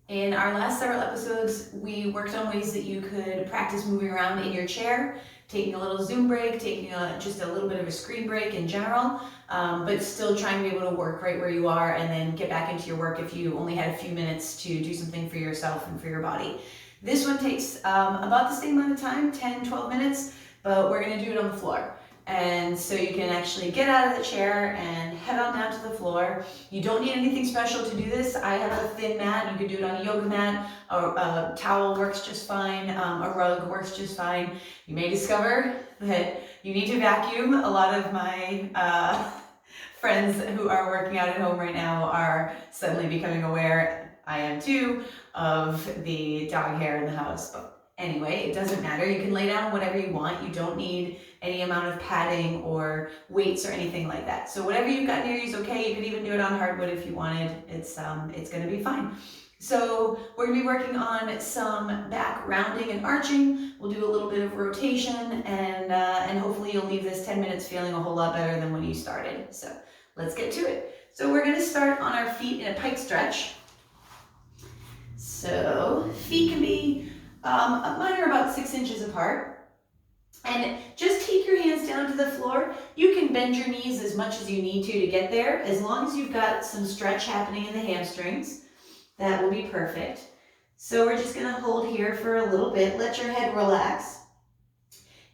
In our last several episodes, we worked on ways that you could practice moving around in your chair, taking a little Zoom break, taking just a little bit of a screen break in general, but still trying to be able to work right where you are and then get back into your work if you only had a few minutes to do something for yourself and for your body. This one takes about the same amount of time, 10, 12 minutes, but we're gonna do it on the floor. And so you can actually get out of the chair and head on down to the floor. You don't need anything special to do this. I have a thin mat. You could do it on a yoga mat. A towel works just fine. A rug works just fine. You may discover that you need to vacuum. A lot of my friends who are working out at home right now are suddenly becoming aware, I am too, of the dog hair in the house. But anyway, it doesn't matter. You can lay down whatever you want. You don't need any amount of padding or weights or anything like that. So whatever you've got near you is okay. You could even do it on hardwood if you wanted. It's gonna be fine. So we're gonna be working on some back rounding and arching. We'll do a little bit of rotation and hopefully you'll leave this 10 minutes feeling a whole lot better than when you started. So let's get to it. So we're gonna start on our feet in a pike stretch. So feet can be, mine are about 6 inches apart. And just take your hands down to the floor. You can bend your knees as much as you need to get there, as long as you've got some stretch happening in the hamstrings. That will be perfect. So we're just gonna hold here for a little bit. Let your head relax.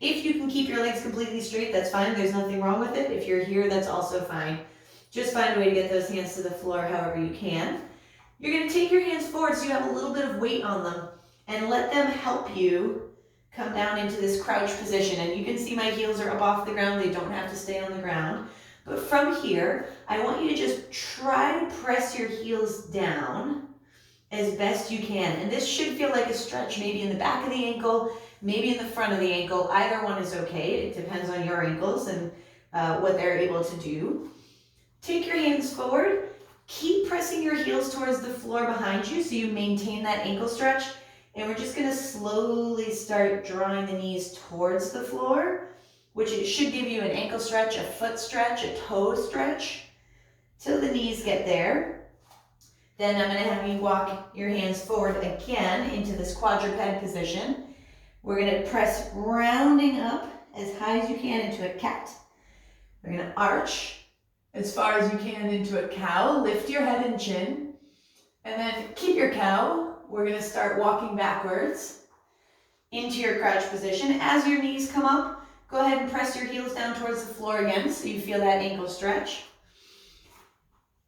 If you can keep your legs completely straight, that's fine. There's nothing wrong with it. If you're here, that's also fine. Just find a way to get those hands to the floor however you can. You're gonna take your hands forward so you have a little bit of weight on them and let them help you come down into this crouch position. And you can see my heels are up off the ground. They don't have to stay on the ground. But from here, I want you to just try to press your heels down as best you can. And this should feel like a stretch, maybe in the back of the ankle, maybe in the front of the ankle. Either one is okay. It depends on your ankles and what they're able to do. Take your hands forward. Keep pressing your heels towards the floor behind you so you maintain that ankle stretch. And we're just gonna slowly start drawing the knees towards the floor, which it should give you an ankle stretch, a foot stretch, a toe stretch, till the knees get there. Then I'm gonna have you walk your hands forward again into this quadruped position. We're gonna press rounding up as high as you can into a cat. We're gonna arch as far as you can into a cow. Lift your head and chin, and then keep your cow. We're gonna start walking backwards into your crouch position. As your knees come up, go ahead and press your heels down towards the floor again so you feel that ankle stretch.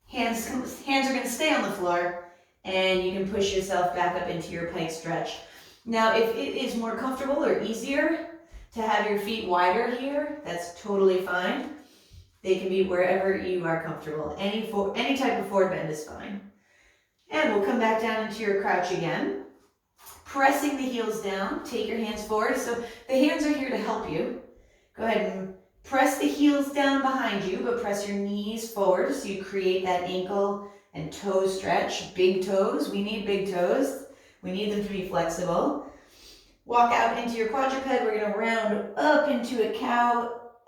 Hands are gonna stay on the floor and you can push yourself back up into your pike stretch. Now, if it is more comfortable or easier to have your feet wider here, that's totally fine. They can be wherever you are comfortable. Any type of forward bend is fine. And we'll come back down into your crouch again. Pressing the heels down, take your hands forward. So the hands are here to help you. Go ahead and press the heels down behind you, but press your knees forward so you create that ankle and toe stretch. Big toes, we need big toes. We need them to be flexible. Walk out into your quadruped. We're gonna round up into a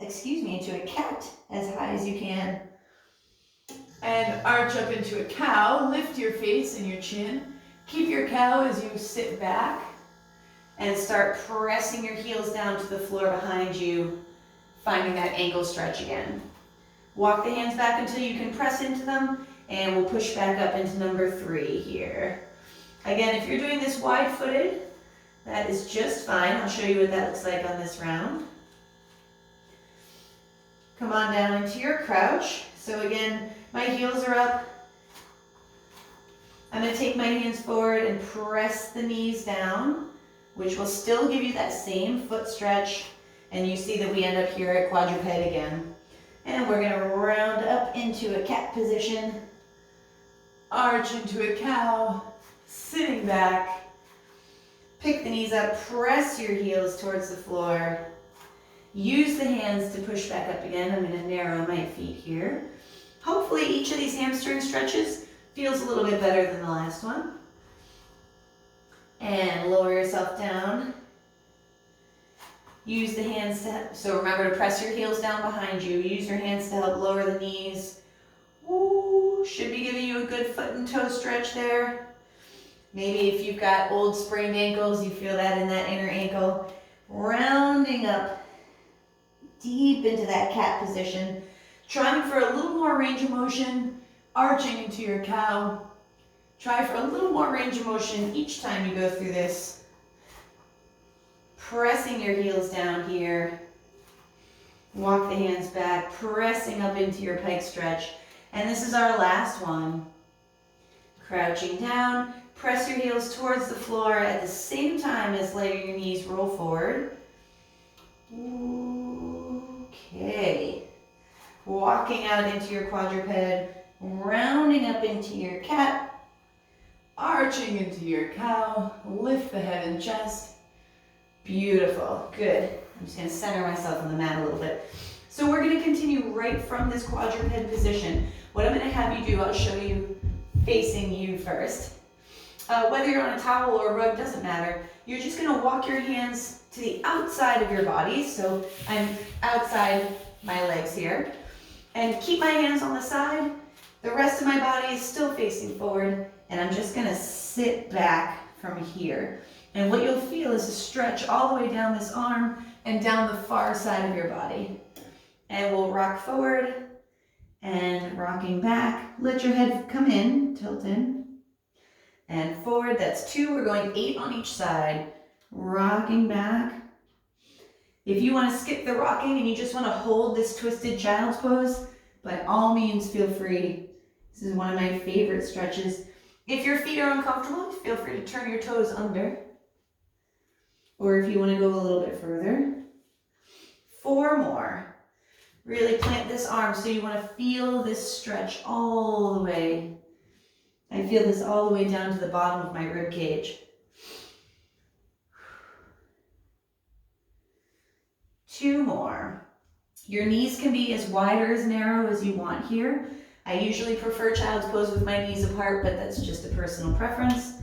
into a cat as high as you can. And arch up into a cow. Lift your face and your chin. Keep your cow as you sit back and start pressing your heels down to the floor behind you, finding that ankle stretch again. Walk the hands back until you can press into them, and we'll push back up into number 3 here. Again, if you're doing this wide-footed, that is just fine. I'll show you what that looks like on this round. Come on down into your crouch. So again, my heels are up. I'm going to take my hands forward and press the knees down, which will still give you that same foot stretch. And you see that we end up here at quadruped again. And we're going to round up into a cat position, arch into a cow, sitting back. Pick the knees up, press your heels towards the floor. Use the hands to push back up again. I'm going to narrow my feet here. Hopefully each of these hamstring stretches feels a little bit better than the last one. And lower yourself down. Use the hands so remember to press your heels down behind you. Use your hands to help lower the knees. Ooh, should be giving you a good foot and toe stretch there. Maybe if you've got old sprained ankles, you feel that in that inner ankle. Rounding up deep into that cat position. Trying for a little more range of motion, arching into your cow. Try for a little more range of motion each time you go through this. Pressing your heels down here. Walk the hands back, pressing up into your pike stretch. And this is our last one. Crouching down, press your heels towards the floor at the same time as letting your knees roll forward. Okay. Walking out into your quadruped, rounding up into your cat, arching into your cow, lift the head and chest. Beautiful, good. I'm just gonna center myself on the mat a little bit. So we're gonna continue right from this quadruped position. What I'm gonna have you do, I'll show you facing you first. Whether you're on a towel or a rug, doesn't matter. You're just gonna walk your hands to the outside of your body. So I'm outside my legs here. And keep my hands on the side. The rest of my body is still facing forward. And I'm just gonna sit back from here. And what you'll feel is a stretch all the way down this arm and down the far side of your body. And we'll rock forward and rocking back. Let your head come in, tilt in. And forward, that's 2. We're going 8 on each side. Rocking back. If you want to skip the rocking and you just want to hold this twisted child's pose, by all means feel free. This is one of my favorite stretches. If your feet are uncomfortable, feel free to turn your toes under. Or if you want to go a little bit further. 4 more. Really plant this arm so you want to feel this stretch all the way. I feel this all the way down to the bottom of my rib cage. 2 more. Your knees can be as wide or as narrow as you want here. I usually prefer child's pose with my knees apart, but that's just a personal preference.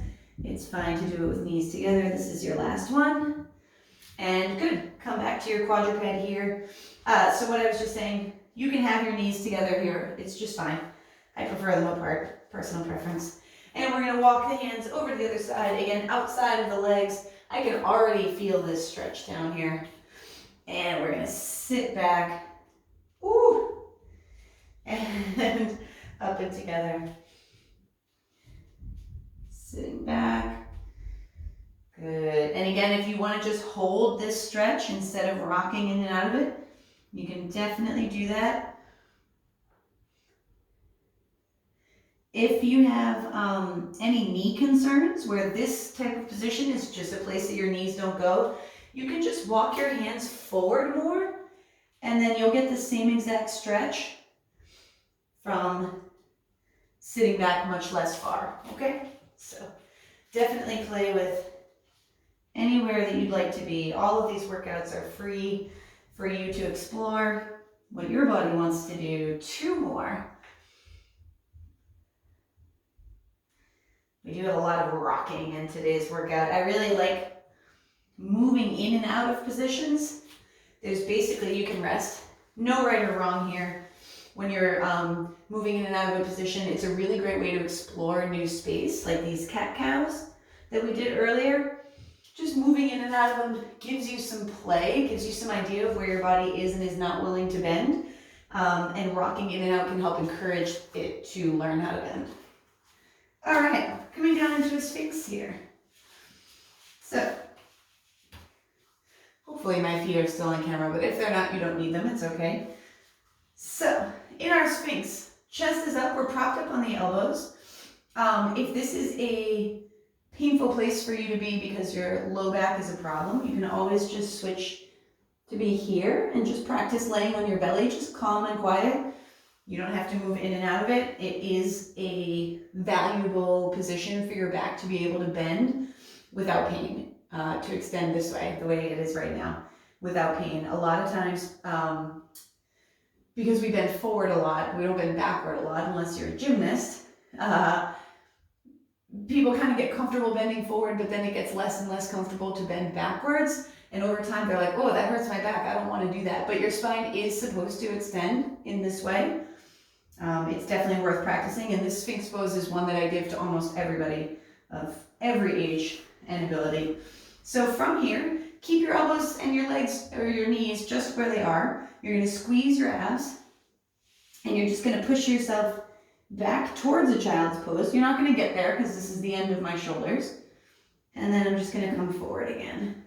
It's fine to do it with knees together. This is your last one. And good. Come back to your quadruped here. So what I was just saying, you can have your knees together here. It's just fine. I prefer them apart. Personal preference. And we're going to walk the hands over to the other side. Again, outside of the legs. I can already feel this stretch down here. And we're going to sit back. Ooh. And up and together. Sitting back. Good. And again, if you want to just hold this stretch instead of rocking in and out of it, you can definitely do that. If you have any knee concerns where this type of position is just a place that your knees don't go, you can just walk your hands forward more and then you'll get the same exact stretch from sitting back much less far, okay? So definitely play with anywhere that you'd like to be. All of these workouts are free for you to explore what your body wants to do. 2 more. We do have a lot of rocking in today's workout. I really like moving in and out of positions. There's basically, you can rest. No right or wrong here. When you're moving in and out of a position, it's a really great way to explore new space, like these cat-cows that we did earlier. Just moving in and out of them gives you some play, gives you some idea of where your body is and is not willing to bend. And rocking in and out can help encourage it to learn how to bend. All right, coming down into a Sphinx here. So, hopefully my feet are still on camera, but if they're not, you don't need them, it's okay. So, in our Sphinx, chest is up, we're propped up on the elbows. If this is a painful place for you to be because your low back is a problem, you can always just switch to be here and just practice laying on your belly, just calm and quiet. You don't have to move in and out of it. It is a valuable position for your back to be able to bend without pain, to extend this way, the way it is right now, without pain. A lot of times, because we bend forward a lot, we don't bend backward a lot unless you're a gymnast. People kind of get comfortable bending forward, but then it gets less and less comfortable to bend backwards. And over time, they're like, oh, that hurts my back. I don't want to do that. But your spine is supposed to extend in this way. It's definitely worth practicing. And this Sphinx pose is one that I give to almost everybody of every age and ability. So from here, keep your elbows and your legs or your knees just where they are. You're going to squeeze your abs and you're just going to push yourself back towards a child's pose. You're not going to get there because this is the end of my shoulders. And then I'm just going to come forward again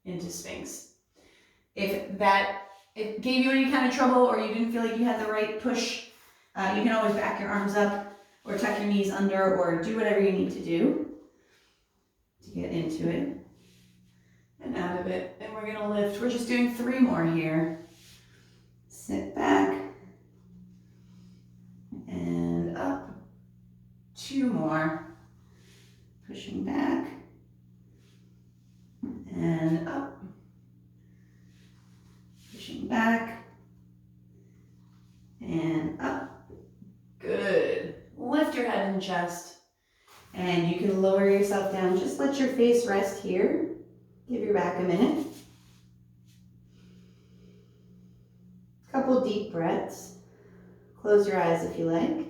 into Sphinx. If it gave you any kind of trouble or you didn't feel like you had the right push, you can always back your arms up or tuck your knees under or do whatever you need to do to get into it and out of it. And we're going to lift. We're just doing 3 more here. Sit back and up. 2 more. Pushing back and up. Pushing back and up. Good. Lift your head and chest. And you can lower yourself down. Just let your face rest here. Give your back a minute. Couple deep breaths. Close your eyes if you like.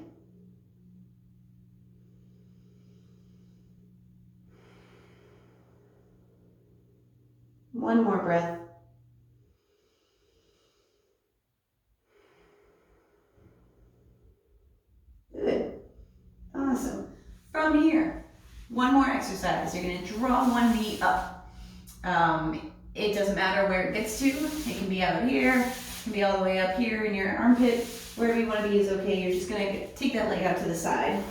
One more breath. Good. Awesome. From here, one more exercise. You're going to draw one knee up. It doesn't matter where it gets to. It can be out here. It can be all the way up here in your armpit. Wherever you want to be is okay. You're just going to take that leg out to the side.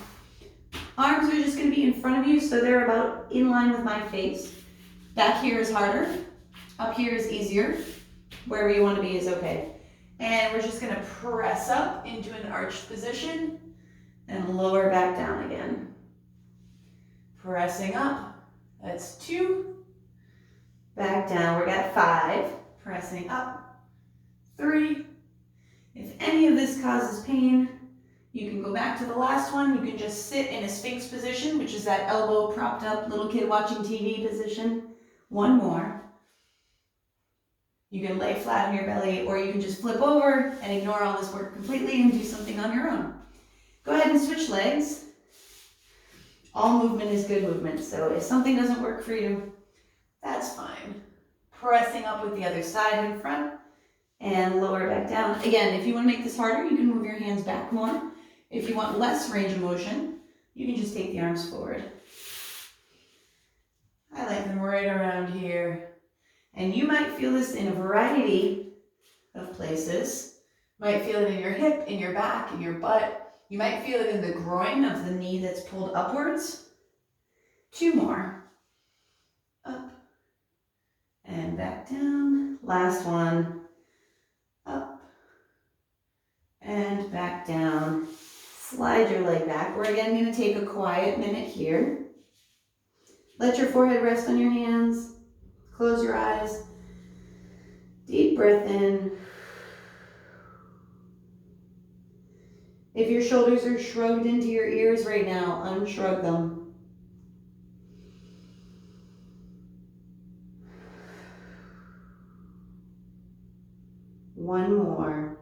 Arms are just going to be in front of you, so they're about in line with my face. Back here is harder. Up here is easier. Wherever you want to be is okay. And we're just going to press up into an arched position and lower back down again. Pressing up. That's 2. Back down. We're at 5. Pressing up. 3. If any of this causes pain, you can go back to the last one. You can just sit in a Sphinx position, which is that elbow propped up, little kid watching TV position. 1 more. You can lay flat on your belly, or you can just flip over and ignore all this work completely and do something on your own. Go ahead and switch legs. All movement is good movement, so if something doesn't work for you, that's fine. Pressing up with the other side in front and lower back down. Again, if you want to make this harder, you can move your hands back more. If you want less range of motion, you can just take the arms forward. I like them right around here. And you might feel this in a variety of places. You might feel it in your hip, in your back, in your butt. You might feel it in the groin of the knee that's pulled upwards. 2 more. Up and back down. Last one. Up and back down. Slide your leg back. We're again going to take a quiet minute here. Let your forehead rest on your hands. Close your eyes. Deep breath in. If your shoulders are shrugged into your ears right now, unshrug them. One more.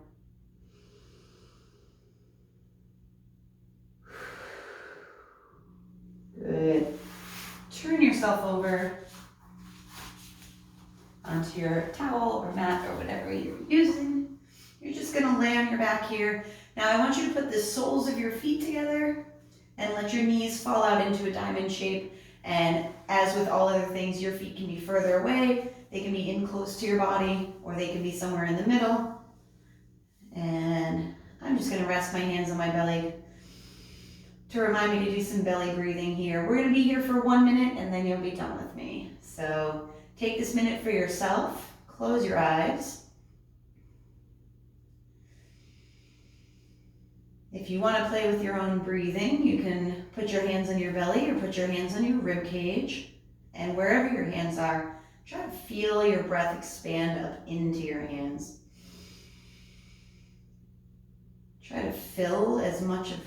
Good. Turn yourself over onto your towel or mat or whatever you're using. You're just going to lay on your back here. Now I want you to put the soles of your feet together and let your knees fall out into a diamond shape. And as with all other things, your feet can be further away. They can be in close to your body, or they can be somewhere in the middle. And I'm just going to rest my hands on my belly to remind me to do some belly breathing here. We're going to be here for 1 minute and then you'll be done with me. So take this minute for yourself. Close your eyes. If you want to play with your own breathing, you can put your hands on your belly or put your hands on your rib cage. And wherever your hands are, try to feel your breath expand up into your hands. Try to fill as much of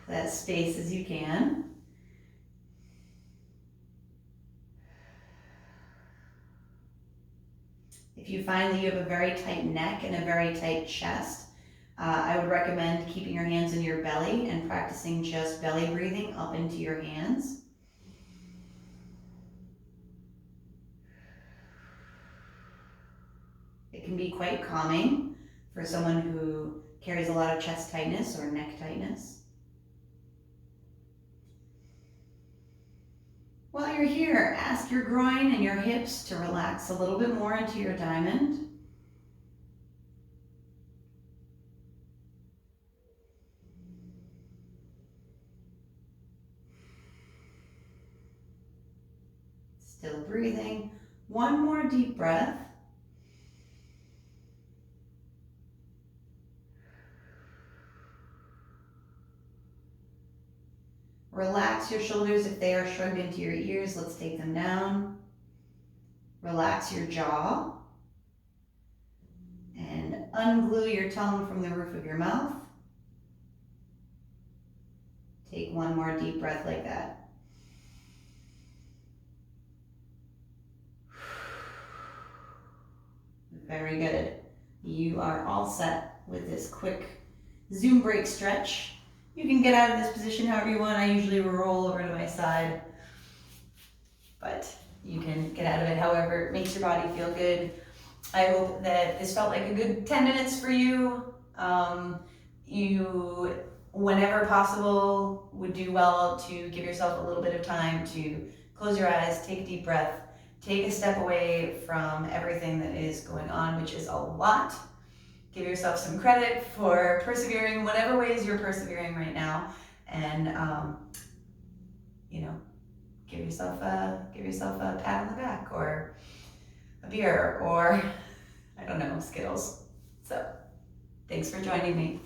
that space as you can. If you find that you have a very tight neck and a very tight chest, I would recommend keeping your hands in your belly and practicing just belly breathing up into your hands. can be quite calming for someone who carries a lot of chest tightness or neck tightness. While you're here, ask your groin and your hips to relax a little bit more into your diamond. Still breathing. One more deep breath. Relax your shoulders if they are shrugged into your ears. Let's take them down. Relax your jaw. And unglue your tongue from the roof of your mouth. Take one more deep breath like that. Very good. You are all set with this quick Zoom break stretch. You can get out of this position however you want. I usually roll over to my side, but you can get out of it however it makes your body feel good. I hope that this felt like a good 10 minutes for you. You, whenever possible, would do well to give yourself a little bit of time to close your eyes, take a deep breath, take a step away from everything that is going on, which is a lot. Give yourself some credit for persevering, whatever ways you're persevering right now, and give yourself a pat on the back or a beer or I don't know, Skittles. So, thanks for joining me.